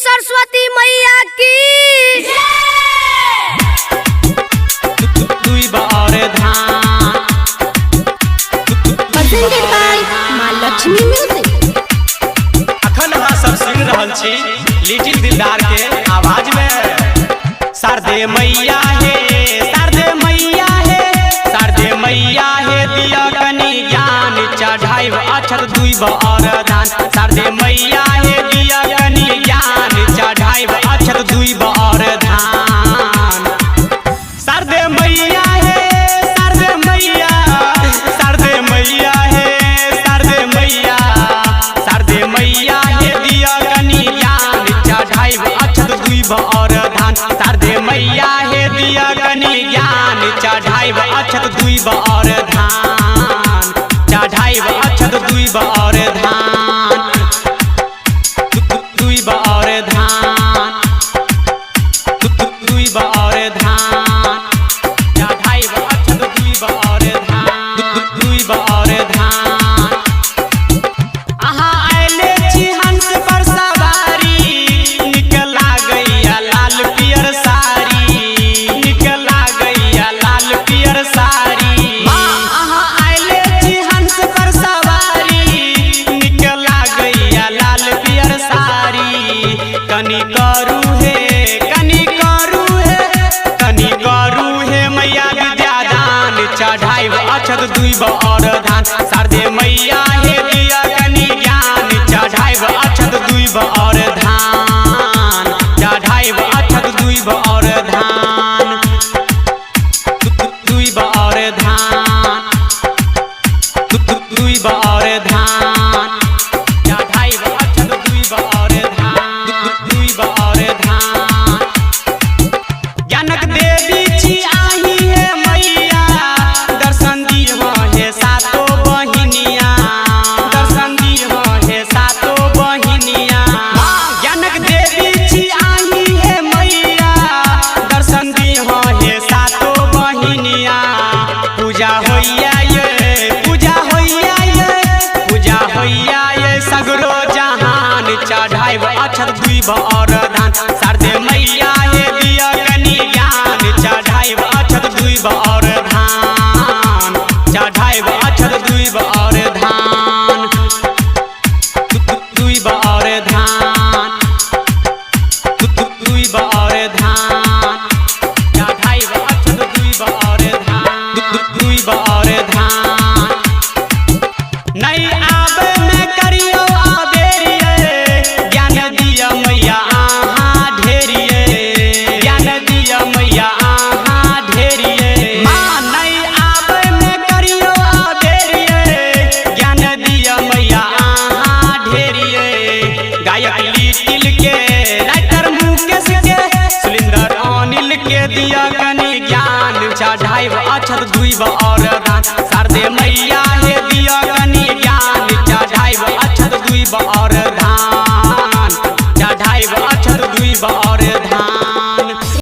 सरस्वती मैया की presented by माँ लक्ष्मी म्यूजिक। अखन अहाँ सब सुन रहल छी लिटिल दिलदार के आवाज में। शारदे मैया हे शारदे मैया हे शारदे मैया हे दिया कनी ज्ञान चढ़ाइब अक्षत दुइब और दान। शारदे मैया हे दिया कनी ज्ञान चढ़ाइब अक्षत दुइब और धान। शारदे मैया हे शारदे मैया शारदे मैया हे शारदे मैया शारदे मैया हे दिया कनी ज्ञान चढ़ाइब अक्षत दुइब और धान। शारदे मैया हे दिया कनी ज्ञान चढ़ाइब अक्षत दुइब और धान चढ़ाइब अक्षत दुइब और धान दुइब और धान दुइब और धान चढ़ाइब अक्षत दुइब और धान दुइब और धान। अहाँ आइले छी हंस पर सवारी नीक लागैया लाल पियर साड़ी नीक लागैया लाल पियर साड़ी। अहाँ आइले छी हंस पर सवारी नीक लागैया लाल पियर साड़ी। कनी करू हे कनी करू हे कनी करू हे मैया विद्यादान चढ़ाइब अक्षत दुइब और धान। शारदे मैया हे दिया कनी ज्ञान चढ़ाइब अक्षत दुइब और धान चढ़ाइब अक्षत दुइब और धान दुइब और धान दुइब और धान चढ़ाइब अक्षत दुइब और धान दुइब और धान। ज्ञानक देवी छी आही हे मैया दर्शन दिहो हे सातो बहिनिया दर्शन दिहो हे सातो बहिनिया। ज्ञानक देवी छी आही हे मैया दर्शन दिहो हे सातो बहिनिया। पूजा होइया ये पूजा होइया ये पूजा होइया ये सगरो जहान चढ़ाइब अक्षत दुइब और धान। शारदे मैया हे दिया कनी ज्ञान चढ़ाइब अक्षत दुइब और धान चढ़ाइब अक्षत दुइब और धान दुइब और धान दुइब और धान चढ़ाइब अक्षत दुइब और धान दुइब और धान। नहीं आबे में करियो आबेरिए ज्ञान दिया मैया आहाँ ढेरिए ज्ञान दिया मैया आहाँ ढेरिए। नहीं आबे में करियो आबेरिए ज्ञान दिया मैया आहाँ ढेरिए। गायक लिटिल के राइटर मुकेश के सुलिंदर अनिल के दिया कनी ज्ञान चढ़ाइब अक्षत दुइब और धान।